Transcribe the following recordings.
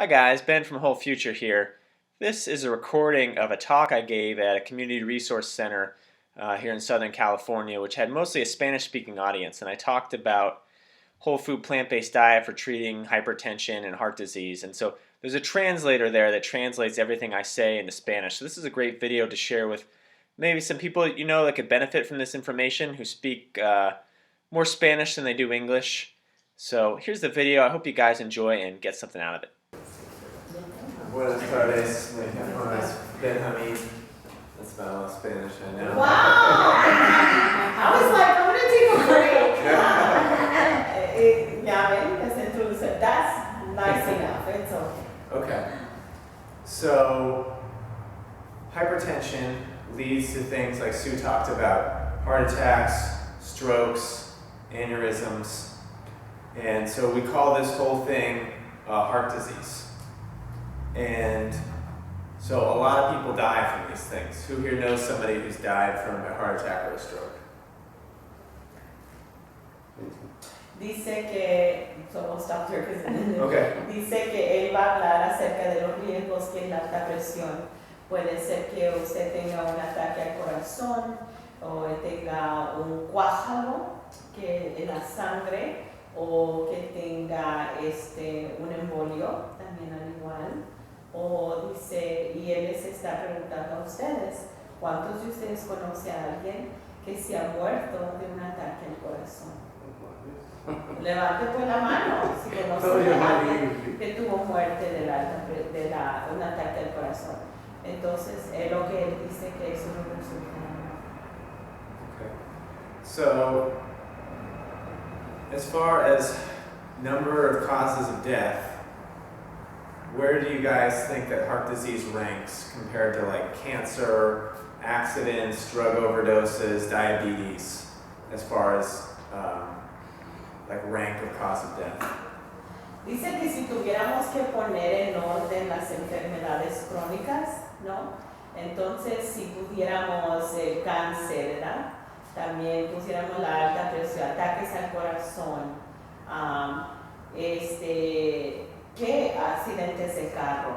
Hi guys, Ben from Whole Future here. This is a recording of a talk I gave at a community resource center here in Southern California, which had mostly a Spanish-speaking audience, and I talked about whole food plant-based diet for treating hypertension and heart disease. And so there's a translator there that translates everything I say into Spanish. So this is a great video to share with maybe some people you know that could benefit from this information who speak more Spanish than they do English. So here's the video. I hope you guys enjoy and get something out of it. Buenas tardes, me llamo Benjamin. That's about all Spanish I know. Wow! I was like, I'm going to take a break. Yeah, that's introduced. That's nice enough. It's okay. Okay. So, hypertension leads to things like Sue talked about, heart attacks, strokes, aneurysms, and so we call this whole thing heart disease. And so a lot of people die from these things. Who here knows somebody who's died from a heart attack or a stroke? Dice que, somos doctors, Okay. dice que él va a hablar acerca de los riesgos que es la alta presión. Puede ser que usted tenga un ataque al corazón o tenga un coágulo que en la sangre o que tenga un embolio también al igual. O dice, y él les está preguntando a ustedes, ¿cuántos de ustedes conocen a alguien que se ha muerto de un ataque al corazón? Levante pues la mano si conocen a alguien que tuvo muerte de un ataque al corazón. Entonces, es lo que él dice que eso no resulta. Okay. So, as far as number of causes of death, where do you guys think that heart disease ranks compared to like cancer, accidents, drug overdoses, diabetes, as far as like rank of cause of death? Dice que si tuviéramos que poner en orden las enfermedades crónicas, ¿no? Entonces, si pudiéramos el cáncer, ¿verdad? También pusiéramos la alta presión, ataques al corazón, ¿qué accidentes de carro?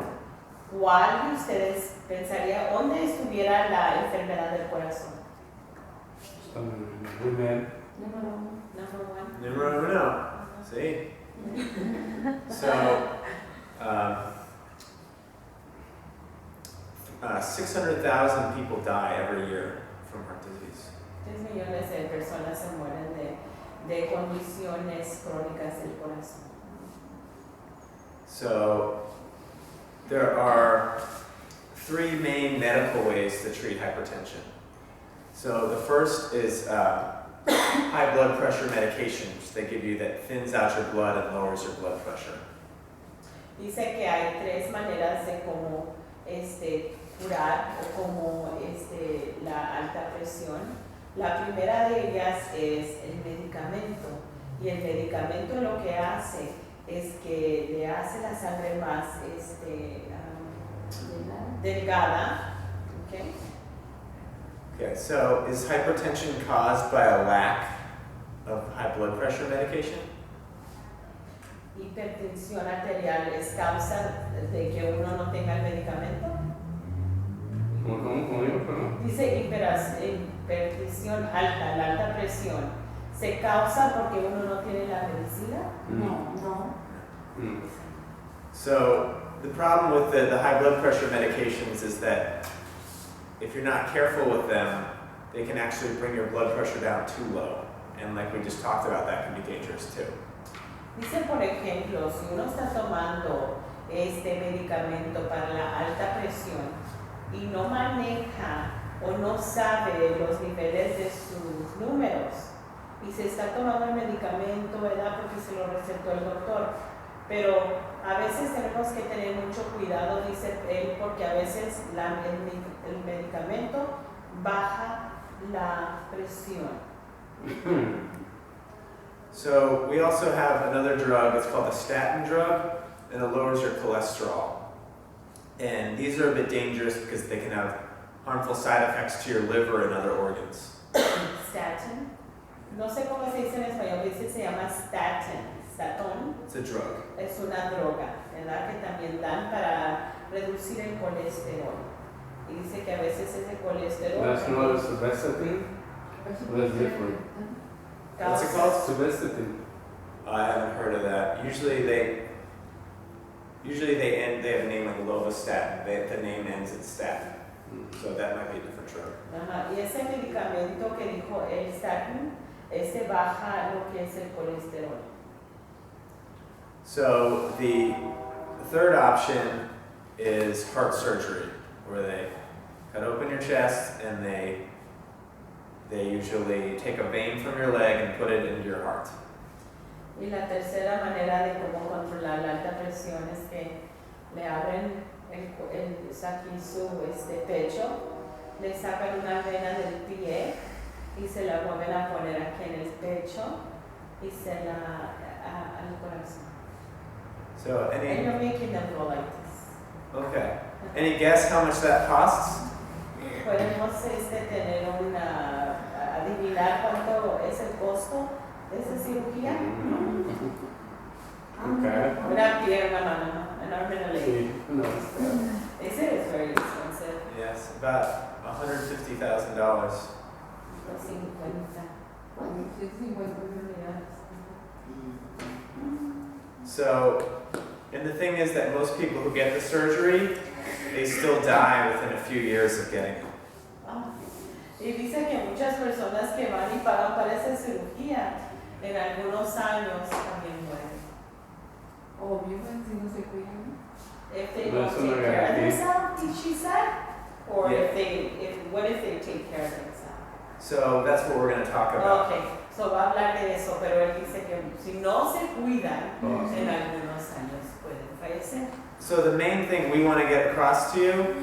¿Cuál de ustedes pensaría dónde estuviera la enfermedad del corazón? Numero uno. See? So, 600,000 people die every year from heart disease. 3 millones de personas se mueren de condiciones crónicas del corazón. So, there are 3 main medical ways to treat hypertension. So, the first is high blood pressure medications they give you that thins out your blood and lowers your blood pressure. Dice que hay 3 maneras de cómo curar o cómo la alta presión. La primera de ellas es el medicamento, y el medicamento lo que hace es que le hace la sangre más delgada. Okay? Okay, so is hypertension caused by a lack of high blood pressure medication? ¿Hipertensión arterial es causa de que uno no tenga el medicamento? ¿Cómo digo, perdón? Dice hipertensión alta, la alta presión. ¿Se causa porque uno no tiene la medicina? No. So the problem with the high blood pressure medications is that if you're not careful with them, they can actually bring your blood pressure down too low. And like we just talked about, that can be dangerous too. Dice, por ejemplo, si uno está tomando este medicamento para la alta presión y no maneja o no sabe los niveles de sus números y se está tomando el medicamento, ¿verdad? Porque se lo recetó el doctor. Pero a veces tenemos que tener mucho cuidado, dice él, porque a veces el medicamento baja la presión. So we also have another drug, it's called a statin drug, and it lowers your cholesterol. And these are a bit dangerous because they can have harmful side effects to your liver and other organs. Statin. No sé cómo se dice en español, dice se llama statin. Statón. It's a drug. Es una droga. enfermedad que también dan para reducir el colesterol. Y dice que a veces ese colesterol That's not a Sebastian. That's different. What's it called? Sebastian. I haven't heard of that. Usually they have a name like lovastatin. The name ends in statin. So that might be a different drug. Ajá. Y ese medicamento que dijo el statin, baja lo que es el colesterol. So the third option is heart surgery, where they cut open your chest and they usually take a vein from your leg and put it into your heart. Y la tercera manera de cómo controlar la alta presión es que le abren aquí su pecho, le sacan una vena del pie y se la vuelven a poner aquí en el pecho y se la al corazón. So And you're making them go like this. okay. Any guess how much that costs? Podemos tener adivinar cuánto es el costo de esa cirugía. Okay. Una pierna, una mano, an arm and a leg. Sí, no. They say it's very expensive. Yes, about $150,000. Los 50. So, and the thing is that most people who get the surgery, they still die within a few years of getting it. Y dice que muchas personas que van y pagan para esa cirugía, en algunos años también mueren. Obvio, si no se cuidan. If they No don't es take una care of garantía. themselves, she said, or Yeah. what if they take care of themselves? So that's what we're going to talk about. Okay, so va a hablar de eso, pero él dice que si no se cuidan, en algunos años pueden fallecer. So the main thing we want to get across to you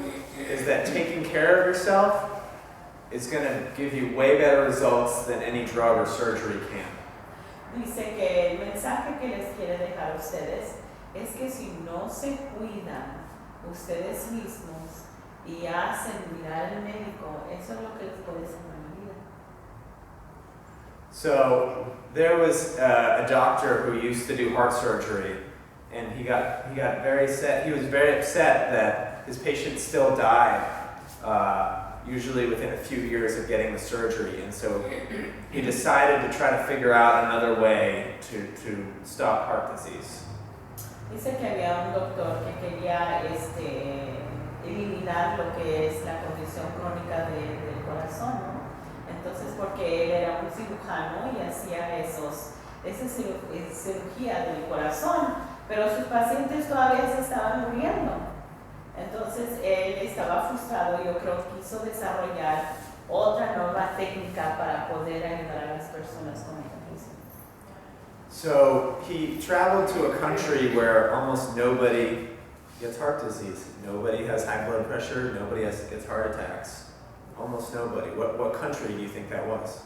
is that taking care of yourself is going to give you way better results than any drug or surgery can. Dice que el mensaje que les quiere dejar a ustedes es que si no se cuidan ustedes mismos y hacen mirar al médico, eso es lo que les puede salvar la vida. So there was a doctor who used to do heart surgery, and he got very upset. He was very upset that his patients still died, usually within a few years of getting the surgery, and so he decided to try to figure out another way to stop heart disease. Dice que había un doctor que quería eliminar lo que es la condición crónica del corazón, ¿no? Entonces, porque él era un cirujano y hacía esa cirugía del corazón, pero sus pacientes todavía se estaban muriendo. Entonces, él estaba frustrado y yo creo que quiso desarrollar otra nueva técnica para poder ayudar a las personas con hipertensión. So he traveled to a country where almost nobody gets heart disease. Nobody has high blood pressure. Nobody gets heart attacks. Almost nobody. What country do you think that was?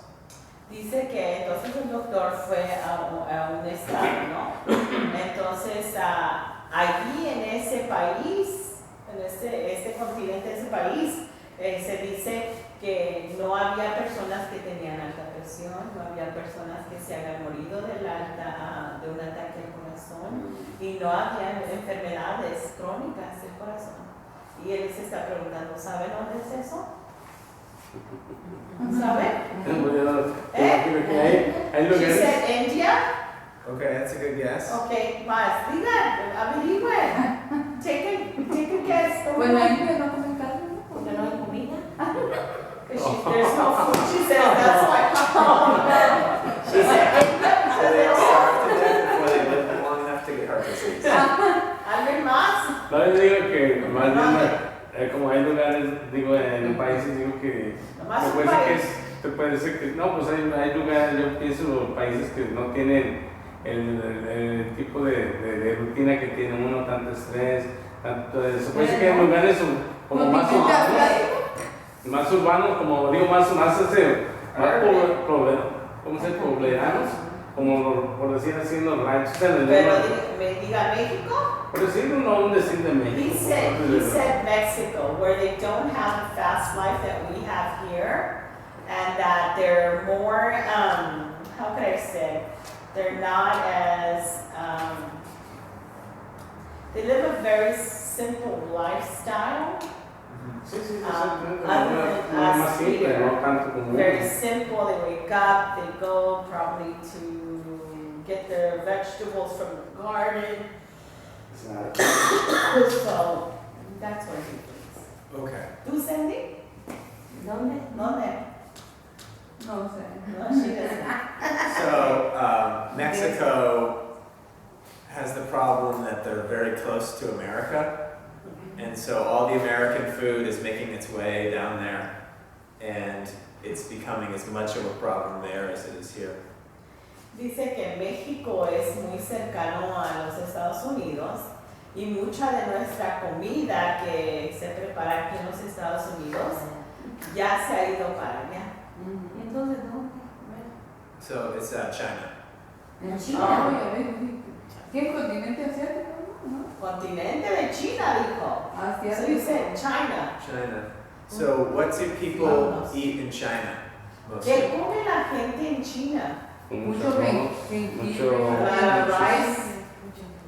Dice que entonces el doctor fue a un estado, ¿no? Entonces, allí en ese país, en este continente, ese país, se dice que no había personas que tenían alta presión, no había personas que se hayan morido de un ataque al corazón y no había enfermedades crónicas del corazón. Y él se está preguntando, ¿sabe dónde es eso? ¿Sabe? She said India. Okay, that's a good guess. Okay, más, digan, averigüen. Take a guess. Bueno, ahí no comen carne, ¿no? Porque no hay comida. There's no food. She said that's why. She said India. So they starved to death before they lived long enough to get heart disease. ¿Alguien más? No, yo digo que más bien, como hay lugares, digo, en países, digo que Nomás un puede ser país. te puede ser que, no, pues hay lugares, yo pienso, países que no tienen el tipo de rutina que tiene uno, tanto estrés, tanto eso. Puede ser que hay lugares como más urbanos, como digo, más ¿cómo se dice? Pobleranos, como por decir así, en los ranchos. Pero me diga México. Por decirlo, no un decir de He México. said Mexico, where they don't have the fast life that we have here, and that they're more, how could I say, they're not as, They live a very simple lifestyle. Sí, sí, sí, Other una than más us simple, here, no tanto como very simple. They wake up, they go probably to get their vegetables from the garden. Exacto. So that's what he thinks. Okay. ¿Tú, Sandy? ¿Dónde? ¿Dónde? No sé. No, she doesn't. So Mexico has the problem that they're very close to America. And so all the American food is making its way down there, and it's becoming as much of a problem there as it is here. Dice que México es muy cercano a los Estados Unidos y mucha de nuestra comida que se prepara aquí en los Estados Unidos ya se ha ido para allá. Entonces, ¿dónde? So it's China. En China. ¿Qué continente asiático? ¿No? Continente de China, dijo. So you said China. China. So what do people eat in China mostly? ¿Qué come la gente en China? Mucho jengibre, A lot of rice,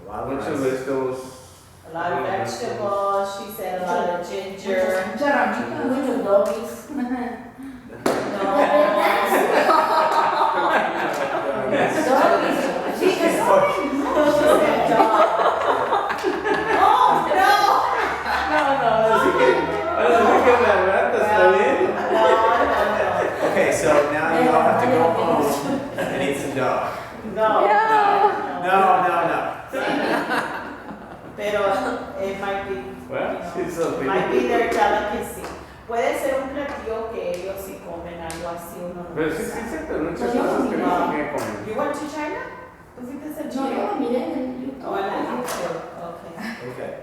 A lot of muchos rice. vegetables. a lot of vegetables, she said a lot of ginger. mucha ramita. Muchos doggies. Okay, so now you all have to go home and eat some dog. No. Pero it might be, Well, she's a it might be their delicacy. Puede ser un platillo que ellos si comen algo así, uno no Pero sí, sí, sabe. sí, pero muchas cosas que no se quieren comer. You went to China? ¿Tú fuiste a No, China? yo miré en el YouTube. Oh, en la YouTube. Okay. Okay.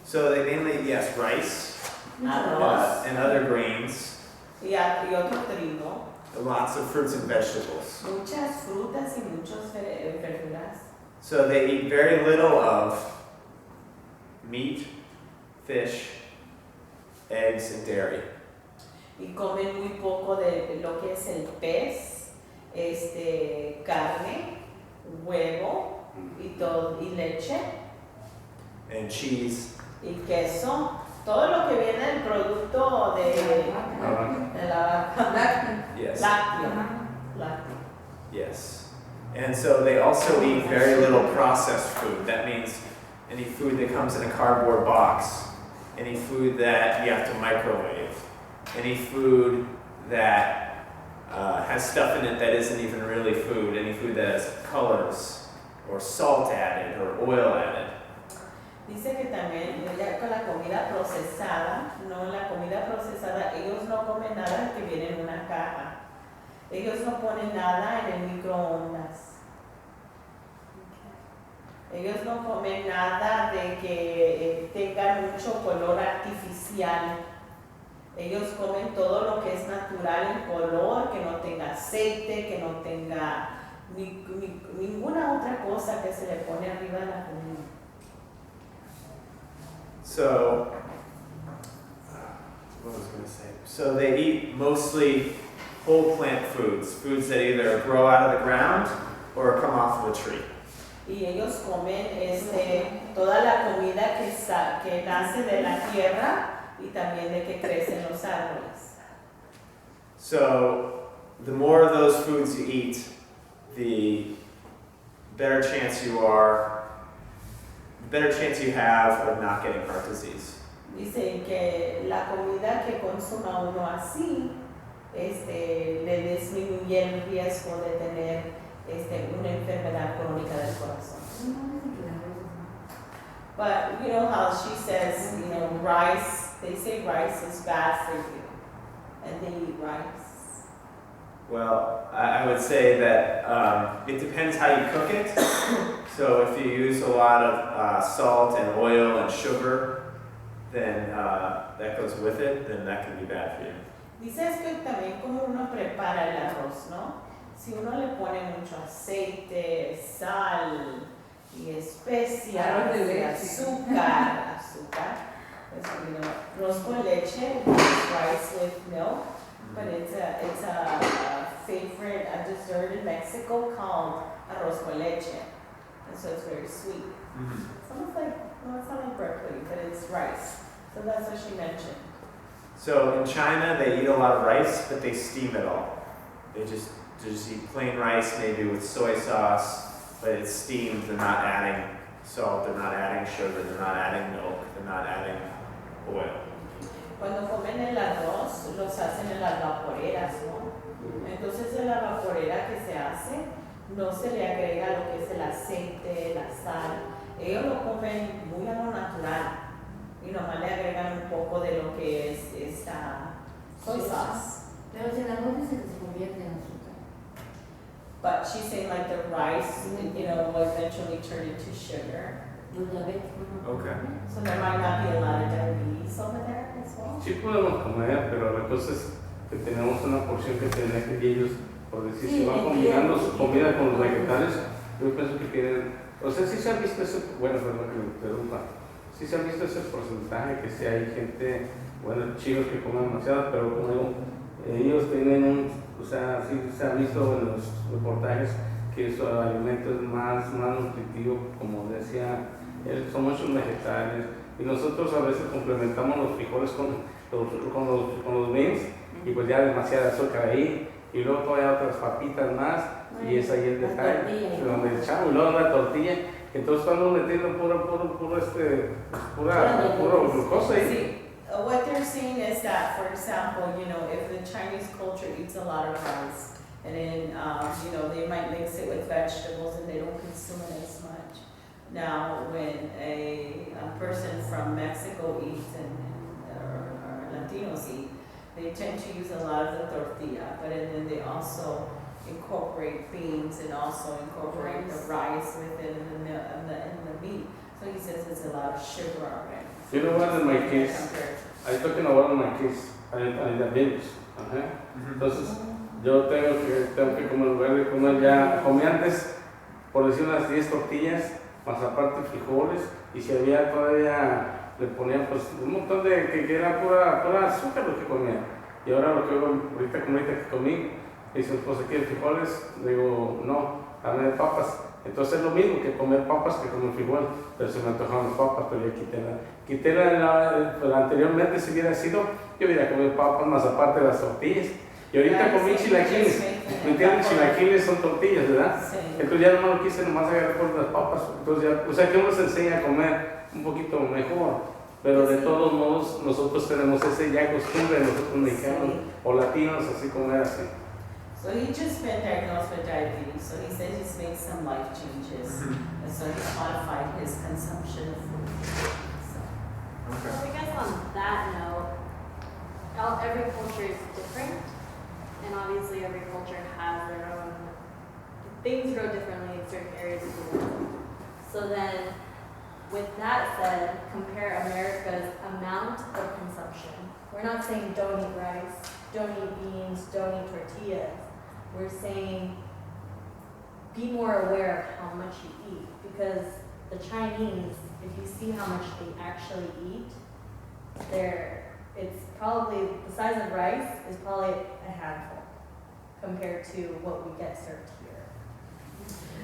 So they mainly, yes, rice Arroz and other grains, y otro trigo. lots of fruits and vegetables. Muchas frutas y muchas verduras. So they eat very little of meat, fish, eggs, and dairy. Y comen muy poco de lo que es el pez, carne, huevo y todo, y leche And cheese. y queso. Todo lo que viene del producto de la vaca. Yes. Lácteo. Ajá. Lácteo. Yes. And so they also eat very little processed food. That means any food that comes in a cardboard box, any food that you have to microwave, any food that has stuff in it that isn't even really food, any food that has colors or salt added or oil added. Dice que también ya con la comida procesada, la comida procesada, ellos no comen nada que viene en una caja. Ellos no ponen nada en el microondas. Ellos no comen nada de que tenga mucho color artificial. Ellos comen todo lo que es natural en color, que no tenga aceite, que no tenga ninguna otra cosa que se le pone arriba de la comida. So, what was I going to say? So they eat mostly whole plant foods, foods that either grow out of the ground or come off of a tree. Y ellos comen toda la comida que nace de la tierra y también de que crecen los árboles. So the more of those foods you eat, the better chance you have of not getting heart disease. Dicen que la comida que consuma uno así le disminuye el riesgo de tener una enfermedad crónica del corazón. But you know how she says, rice, they say rice is bad for you, and they eat rice. Well, I would say that it depends how you cook it. So if you use a lot of salt and oil and sugar, then that goes with it, then that can be bad for you. Dices que también como uno prepara el arroz, ¿no? Si uno le pone mucho aceite, sal y especias, Arroz de leche. azúcar, arroz con leche, rice with milk, but it's a favorite dessert in Mexico called arroz con leche, and so it's very sweet. Mhm. Sounds like, no, it's not rice. So that's what she mentioned. So in China, they eat a lot of rice, but they steam it all. They just eat plain rice, maybe with soy sauce, but it's steamed. They're not adding salt, they're not adding sugar, they're not adding milk, they're not adding oil. Cuando comen el arroz, los hacen en las vaporeras, ¿no? Entonces en la vaporera que se hace, no se le agrega lo que es el aceite, la sal. Ellos lo comen muy a lo natural y nomás le agregan un poco de lo que es esta soy sauce. Pero si el arroz dice que se convierte en azúcar. But she's saying like the rice, you know, will eventually turn into sugar. Los diabéticos no. Okay. So there might not be a lot of diabetes over there as well. Sí podemos comer, pero la cosa es que tenemos una porción que tener que ellos, por decir, si van combinando su comida con los vegetales, yo pienso que tienen, o sea, sí se ha visto ese, bueno, perdón que me interrumpa, sí se ha visto ese porcentaje que sí hay gente, bueno, chinos que comen demasiado, pero como digo, ellos tienen un, o sea, sí se ha visto en los reportajes que su alimento es más nutritivo, como decía él, son muchos vegetales, y nosotros a veces complementamos los frijoles con los beans, y pues ya demasiada azúcar ahí, y luego todavía otras papitas más, y es ahí el detalle, donde echamos, y luego la tortilla, entonces estamos metiendo puro glucosa ahí. See, what they're saying is that, for example, you know, if the Chinese culture eats a lot of rice, and then, you know, they might mix it with vegetables and they don't consume it as much. Now, when a person from Mexico eats or Latinos eat, they tend to use a lot of the tortilla, but then they also incorporate beans and also incorporate the rice within the meat. So he says it's a lot of sugar already. You know what, in my case, I'm talking about my case, I diabetes. Entonces, yo tengo que comer, en lugar de comer ya, comí antes, por decir unas 10 tortillas, más aparte frijoles, y si había todavía, le ponía pues un montón de, que era pura azúcar lo que comía. Y ahora lo que hago, ahorita que comí, dice, pues aquí frijoles, digo, no, dame papas. Entonces es lo mismo que comer papas que comer frijol, pero se me antojaron las papas, pero ya quité anteriormente si hubiera sido, yo hubiera comido papas más aparte de las tortillas. Y ahorita comí chilaquiles, ¿me entienden? Chilaquiles son tortillas, ¿verdad? Sí. Entonces ya no lo quise nomás agarrar por las papas, entonces ya, o sea que uno se enseña a comer un poquito mejor, pero de todos modos nosotros tenemos ese ya costumbre, nosotros mexicanos o latinos, así comer así. So he just been diagnosed with diabetes, so he said he's made some life changes, and so he's modified his consumption of food. So. Okay. Well, I guess on that note, every culture is different, and obviously every culture has their own, things grow differently in certain areas of the world. So then, with that said, compare America's amount of consumption. We're not saying don't eat rice, don't eat beans, don't eat tortillas. We're saying be more aware of how much you eat, because the Chinese, if you see how much they actually eat, it's probably, the size of rice is probably a handful compared to what we get served here.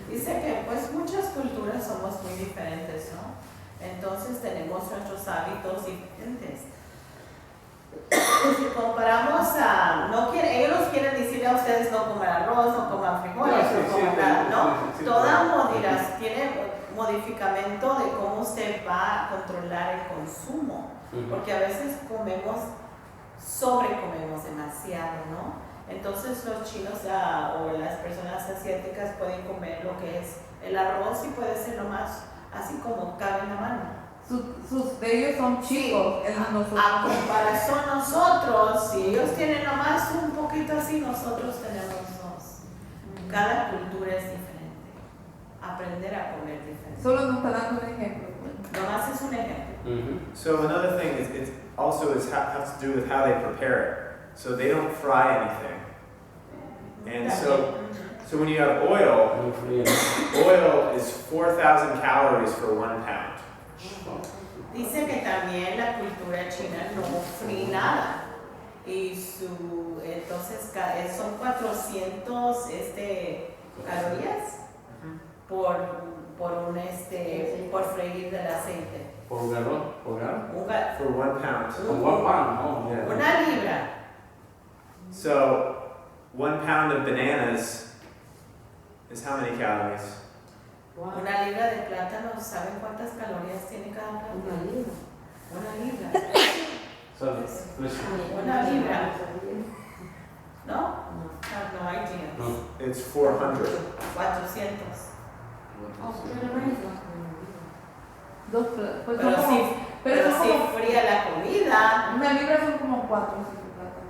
Dice que pues muchas culturas somos muy diferentes, ¿no? Entonces tenemos nuestros hábitos diferentes. Si comparamos ellos nos quieren decir a ustedes no coman arroz, no coman frijoles, no coman nada, ¿no? Toda tiene modificamiento de cómo usted va a controlar el consumo, porque a veces sobrecomemos demasiado, ¿no? Entonces los chinos o las personas asiáticas pueden comer lo que es el arroz y puede ser nomás así como cabe en la mano. Sus de ellos son chicos, Sí. nosotros. A comparación nosotros, si ellos tienen nomás un poquito así, nosotros tenemos dos. Cada cultura es diferente. Aprender a comer diferente. Solo nos está dando un ejemplo. Nomás es un ejemplo. So another thing is it also has to do with how they prepare it. So they don't fry anything. And so when you have oil is 4,000 calories for 1 pound. Dice que también la cultura china no fríe nada. Y entonces son 400 calorías por por freír del aceite. Por galón, por galón. For 1 pound. One pound, oh, Yeah. Una libra. So 1 pound of bananas is how many calories? Una libra de plátano, ¿saben cuántas calorías tiene cada plátano? Una libra. So, Una libra. ¿No? No idea. no. It's 400. 400. Dos pues Pero son sí, como, pero son si como, fría la comida. una libra son como 4 así de plátano.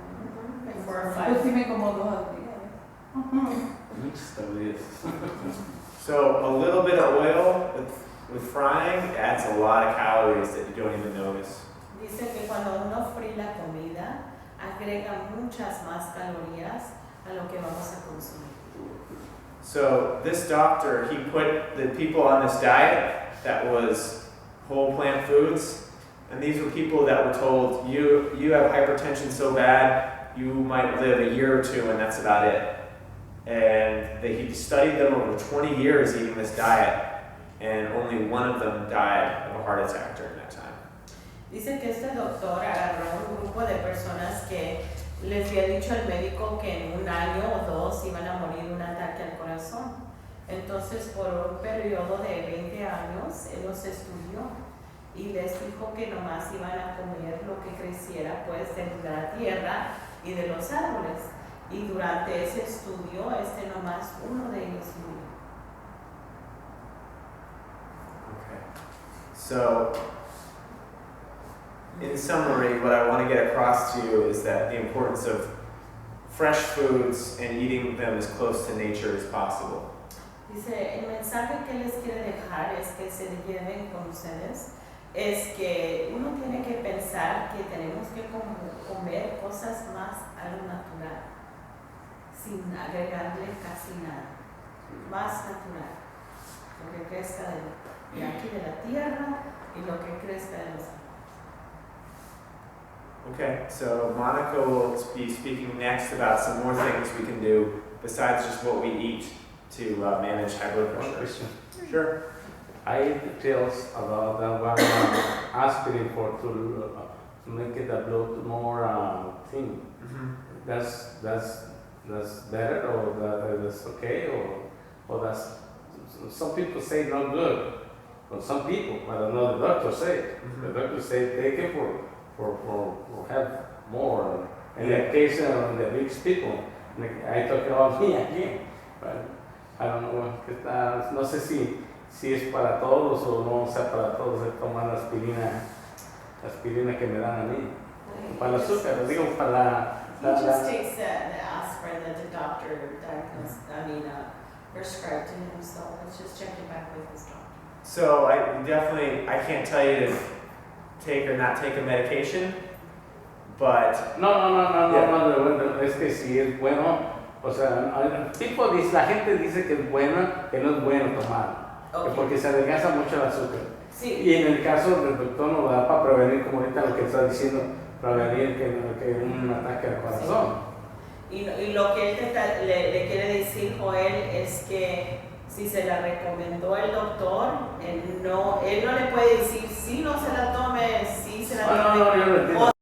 Four or Pues sí five. me como 2 al día. Muchas calorías. So a little bit of oil with frying adds a lot of calories that you don't even notice. Dice que cuando uno fríe la comida, agrega muchas más calorías a lo que vamos a consumir. So this doctor, he put the people on this diet that was whole plant foods, and these were people that were told, you have hypertension so bad, you might live a year or two and that's about it. And he studied them over 20 years eating this diet, and only one of them died of a heart attack during that time. Dice que este doctor agarró un grupo de personas que les había dicho al médico que en 1 año o 2 iban a morir de un ataque al corazón. Entonces, por un periodo de 20 años, él los estudió y les dijo que nomás iban a comer lo que creciera pues de la tierra y de los árboles. Y durante ese estudio, nomás uno de ellos murió. Okay. So, in summary, what I want to get across to you is that the importance of fresh foods and eating them as close to nature as possible. Dice, el mensaje que les quiere dejar es que se lleven con ustedes, es que uno tiene que pensar que tenemos que comer cosas más a lo natural, sin agregarle casi nada, más natural, lo que crezca de aquí de la tierra y lo que crezca de los árboles. Okay, so Monica will be speaking next about some more things we can do besides just what we eat to manage high blood One pressure. question. Sure. I eat details about the one aspirin for to make it the blood more thin. Mm-hmm. That's better, or that's okay, or that's some people say not good, but some people, I don't know, the doctor say Mm-hmm. the doctor say take it for have more. In Yeah. the case of the rich people, I talk about me again, but I don't know, no sé si es para todos o no sea para todos el tomar aspirina que me dan a mí. Para el azúcar, digo para He just takes the aspirin that the doctor prescribed to him, so let's just check it back with his doctor. So I can't tell you to take or not take a medication, but No, es que si es bueno, o sea, la gente dice que es bueno, que no es bueno tomar, Okay. porque se adelgaza mucho el azúcar. Sí. Y en el caso del doctor nos da para prevenir, como ahorita lo que está diciendo, prevenir que un ataque al corazón. Sí. Y lo que él le quiere decir, Joel, es que si se la recomendó el doctor, él no le puede decir si no se la tome, si se la tome. No, yo lo entiendo.